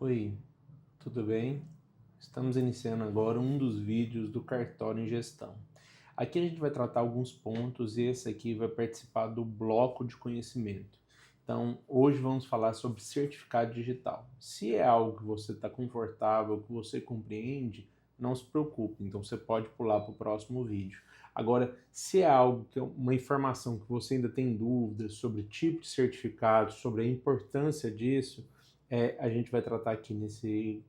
Oi, tudo bem? Estamos iniciando agora um dos vídeos do Cartório em Gestão. Aqui a gente vai tratar alguns pontos e esse aqui vai participar do bloco de conhecimento. Então, hoje vamos falar sobre certificado digital. Se é algo que você está confortável, que você compreende, não se preocupe, então você pode pular para o próximo vídeo. Agora, se é algo que é uma informação que você ainda tem dúvidas sobre tipo de certificado, sobre a importância disso, a gente vai tratar aqui nesse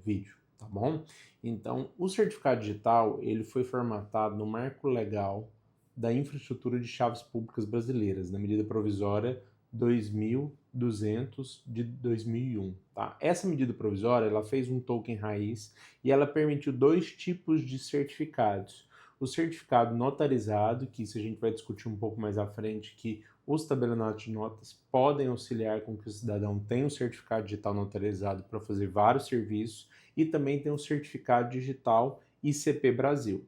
vídeo, tá bom? Então, o certificado digital, ele foi formatado no Marco Legal da Infraestrutura de Chaves Públicas Brasileiras, na medida provisória 2200 de 2001, tá? Essa medida provisória, ela fez um token raiz e ela permitiu dois tipos de certificados. O certificado notarizado, que isso a gente vai discutir um pouco mais à frente, que os tabelionatos de notas podem auxiliar com que o cidadão tenha um certificado digital notarizado para fazer vários serviços e também tem um certificado digital ICP Brasil.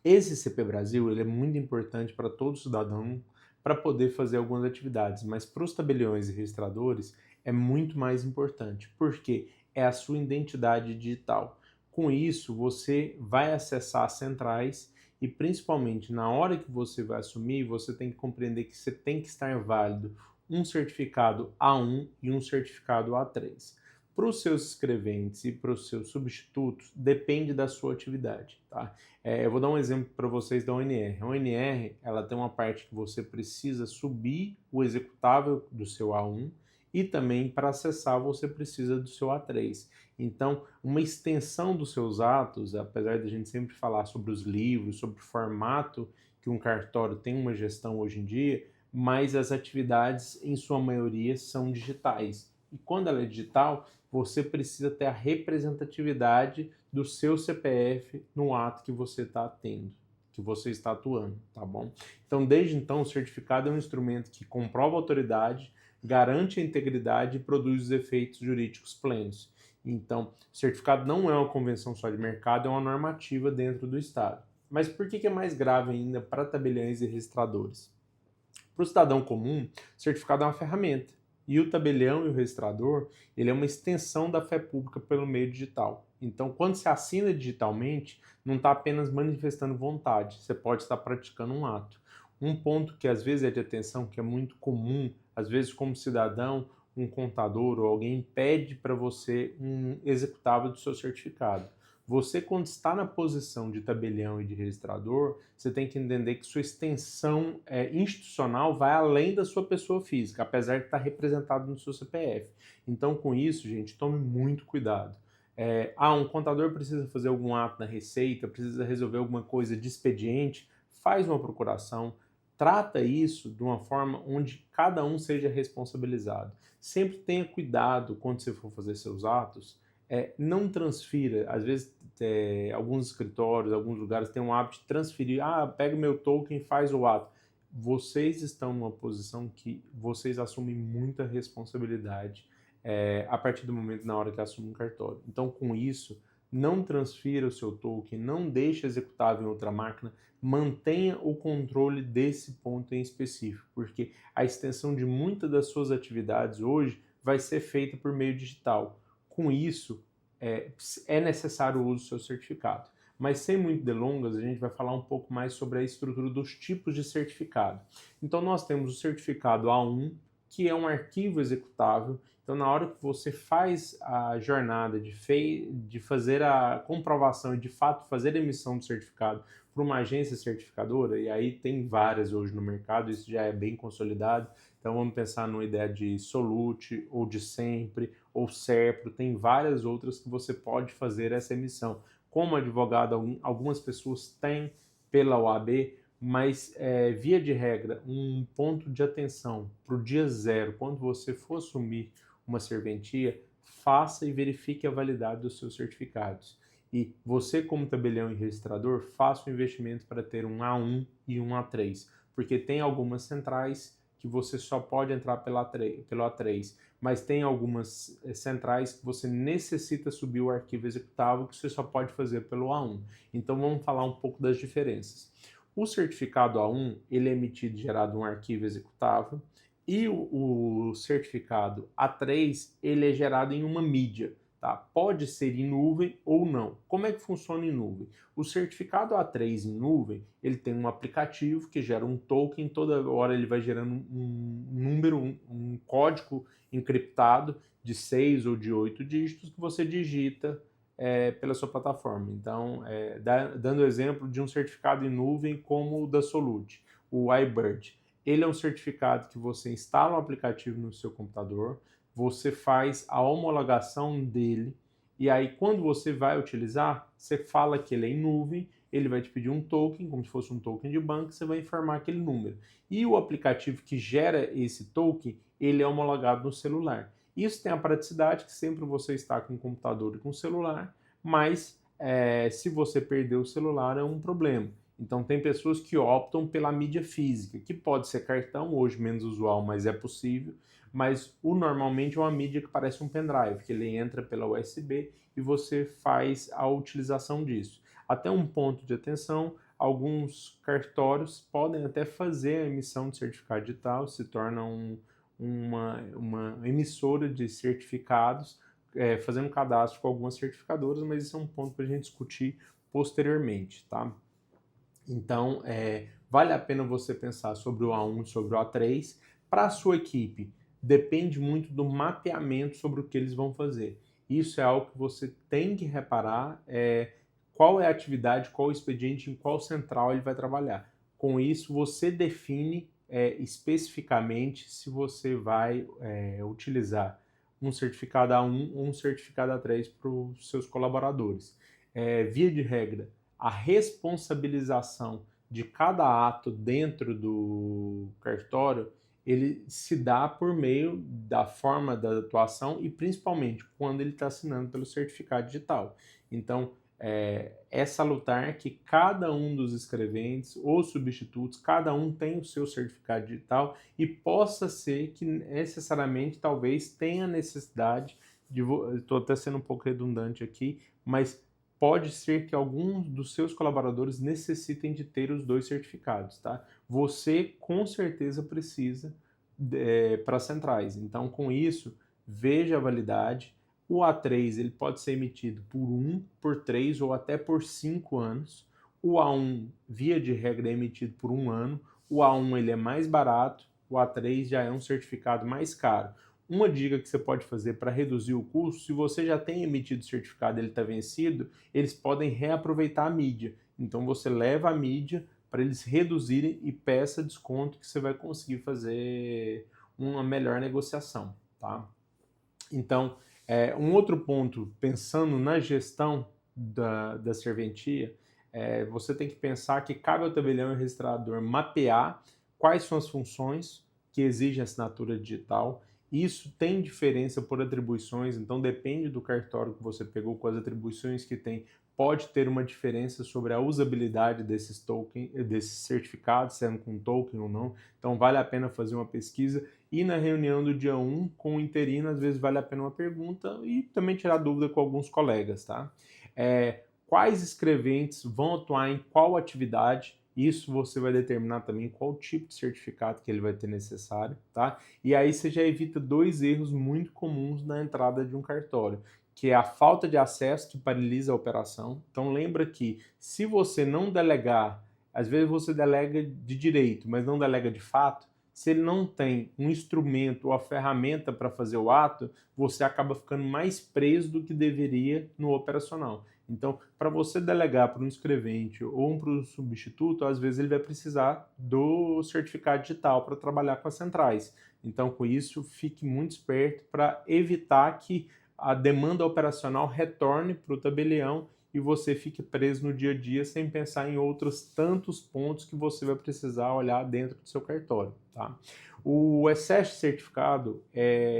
Esse ICP Brasil ele é muito importante para todo cidadão para poder fazer algumas atividades, mas para os tabeliões e registradores é muito mais importante, porque é a sua identidade digital. Com isso, você vai acessar as centrais e principalmente na hora que você vai assumir, você tem que compreender que você tem que estar válido um certificado A1 e um certificado A3. Para os seus escreventes e para os seus substitutos, depende da sua atividade, tá? Eu vou dar um exemplo para vocês da ONR. A ONR, ela tem uma parte que você precisa subir o executável do seu A1 e também para acessar você precisa do seu A3. Então, uma extensão dos seus atos, apesar de a gente sempre falar sobre os livros, sobre o formato que um cartório tem uma gestão hoje em dia, mas as atividades, em sua maioria, são digitais. E quando ela é digital, você precisa ter a representatividade do seu CPF no ato que você está tendo, que você está atuando, tá bom? Então, desde então, o certificado é um instrumento que comprova a autoridade, garante a integridade e produz os efeitos jurídicos plenos. Então, o certificado não é uma convenção só de mercado, é uma normativa dentro do Estado. Mas por que é mais grave ainda para tabeliães e registradores? Para o cidadão comum, o certificado é uma ferramenta. E o tabelião e o registrador, ele é uma extensão da fé pública pelo meio digital. Então, quando se assina digitalmente, não está apenas manifestando vontade, você pode estar praticando um ato. Um ponto que às vezes é de atenção, que é muito comum, às vezes como cidadão, um contador ou alguém pede para você um executável do seu certificado. Você, quando está na posição de tabelião e de registrador, você tem que entender que sua extensão institucional vai além da sua pessoa física, apesar de estar representado no seu CPF. Então, com isso, gente, tome muito cuidado. Um contador precisa fazer algum ato na Receita, precisa resolver alguma coisa de expediente, faz uma procuração, trata isso de uma forma onde cada um seja responsabilizado. Sempre tenha cuidado quando você for fazer seus atos, não transfira. Às vezes, alguns escritórios, alguns lugares têm um hábito de transferir. Pega o meu token e faz o ato. Vocês estão numa posição que vocês assumem muita responsabilidade a partir do momento na hora que assumem um cartório. Então, com isso, não transfira o seu token, não deixe executável em outra máquina, mantenha o controle desse ponto em específico, porque a extensão de muitas das suas atividades hoje vai ser feita por meio digital. Com isso, é necessário o uso do seu certificado. Mas sem muito delongas, a gente vai falar um pouco mais sobre a estrutura dos tipos de certificado. Então, nós temos o certificado A1, que é um arquivo executável. Então, na hora que você faz a jornada de fazer a comprovação e, de fato, fazer a emissão do certificado para uma agência certificadora, e aí tem várias hoje no mercado, isso já é bem consolidado. Então, vamos pensar numa ideia de Solute, ou de Sempre, ou Serpro, tem várias outras que você pode fazer essa emissão. Como advogado, algumas pessoas têm pela OAB, mas via de regra, um ponto de atenção para o dia zero, quando você for assumir uma serventia, faça e verifique a validade dos seus certificados. E você, como tabelião e registrador, faça o investimento para ter um A1 e um A3, porque tem algumas centrais que você só pode entrar pelo A3, mas tem algumas centrais que você necessita subir o arquivo executável que você só pode fazer pelo A1. Então vamos falar um pouco das diferenças. O certificado A1, ele é emitido e gerado um arquivo executável E o certificado A3, ele é gerado em uma mídia, tá? Pode ser em nuvem ou não. Como é que funciona em nuvem? O certificado A3 em nuvem, ele tem um aplicativo que gera um token, toda hora ele vai gerando um número, um código encriptado de 6 ou de 8 dígitos que você digita pela sua plataforma. Então, dando exemplo de um certificado em nuvem como o da Solute, o iBird. Ele é um certificado que você instala o aplicativo no seu computador, você faz a homologação dele, e aí quando você vai utilizar, você fala que ele é em nuvem, ele vai te pedir um token, como se fosse um token de banco, você vai informar aquele número. E o aplicativo que gera esse token, ele é homologado no celular. Isso tem a praticidade que sempre você está com o computador e com o celular, mas se você perder o celular é um problema. Então tem pessoas que optam pela mídia física, que pode ser cartão, hoje menos usual, mas é possível, mas normalmente é uma mídia que parece um pendrive, que ele entra pela USB e você faz a utilização disso. Até um ponto de atenção, alguns cartórios podem até fazer a emissão de certificado digital, se torna uma emissora de certificados, fazendo cadastro com algumas certificadoras, mas isso é um ponto para a gente discutir posteriormente, tá? Então, vale a pena você pensar sobre o A1 e sobre o A3. Para a sua equipe, depende muito do mapeamento sobre o que eles vão fazer. Isso é algo que você tem que reparar, qual é a atividade, qual o expediente, em qual central ele vai trabalhar. Com isso, você define especificamente se você vai utilizar um certificado A1 ou um certificado A3 para os seus colaboradores. Via de regra, a responsabilização de cada ato dentro do cartório, ele se dá por meio da forma da atuação e principalmente quando ele está assinando pelo certificado digital. Então, é salutar que cada um dos escreventes ou substitutos, cada um tem o seu certificado digital e possa ser que necessariamente talvez tenha necessidade de, estou até sendo um pouco redundante aqui, mas pode ser que alguns dos seus colaboradores necessitem de ter os dois certificados, tá? Você com certeza precisa para centrais. Então, com isso, veja a validade. O A3 ele pode ser emitido por 1, por 3 ou até por 5 anos. O A1, via de regra, é emitido por 1 ano. O A1 ele é mais barato, o A3 já é um certificado mais caro. Uma dica que você pode fazer para reduzir o custo, se você já tem emitido o certificado e ele está vencido, eles podem reaproveitar a mídia. Então você leva a mídia para eles reduzirem e peça desconto que você vai conseguir fazer uma melhor negociação, tá? Então, um outro ponto, pensando na gestão da serventia, você tem que pensar que cabe ao tabelião e registrador mapear quais são as funções que exigem assinatura digital. Isso tem diferença por atribuições, então depende do cartório que você pegou, com as atribuições que tem, pode ter uma diferença sobre a usabilidade desses certificados, sendo com token ou não. Então vale a pena fazer uma pesquisa. E na reunião do dia 1, com o interino, às vezes vale a pena uma pergunta e também tirar dúvida com alguns colegas, tá? Quais escreventes vão atuar em qual atividade? Isso você vai determinar também qual tipo de certificado que ele vai ter necessário, tá? E aí você já evita dois erros muito comuns na entrada de um cartório, que é a falta de acesso que paralisa a operação. Então lembra que se você não delegar, às vezes você delega de direito, mas não delega de fato, se ele não tem um instrumento ou a ferramenta para fazer o ato, você acaba ficando mais preso do que deveria no operacional. Então, para você delegar para um escrevente ou para um substituto, às vezes ele vai precisar do certificado digital para trabalhar com as centrais. Então, com isso, fique muito esperto para evitar que a demanda operacional retorne para o tabelião e você fique preso no dia a dia sem pensar em outros tantos pontos que você vai precisar olhar dentro do seu cartório, tá? O excesso de certificado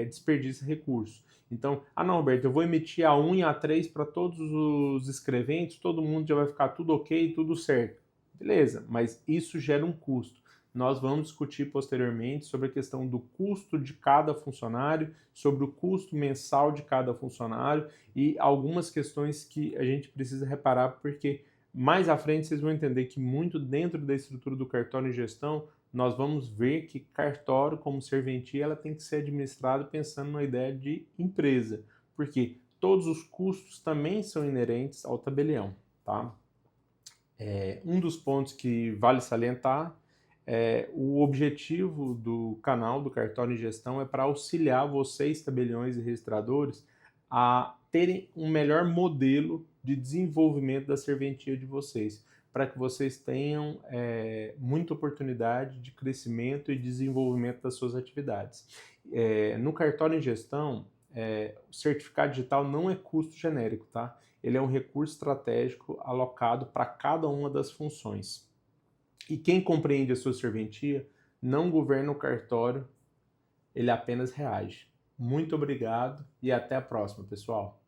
desperdiça recursos. Então, não, Roberto, eu vou emitir A1 e A3 para todos os escreventes, todo mundo já vai ficar tudo ok, tudo certo. Beleza, mas isso gera um custo. Nós vamos discutir posteriormente sobre a questão do custo de cada funcionário, sobre o custo mensal de cada funcionário e algumas questões que a gente precisa reparar, porque mais à frente vocês vão entender que muito dentro da estrutura do cartório de gestão nós vamos ver que cartório, como serventia, ela tem que ser administrada pensando na ideia de empresa, porque todos os custos também são inerentes ao tabelião, tá? Um dos pontos que vale salientar é o objetivo do canal do Cartório em Gestão é para auxiliar vocês, tabeliões e registradores, a terem um melhor modelo de desenvolvimento da serventia de vocês, para que vocês tenham muita oportunidade de crescimento e desenvolvimento das suas atividades. No Cartório em Gestão, o certificado digital não é custo genérico, tá? Ele é um recurso estratégico alocado para cada uma das funções. E quem compreende a sua serventia não governa o cartório, ele apenas reage. Muito obrigado e até a próxima, pessoal.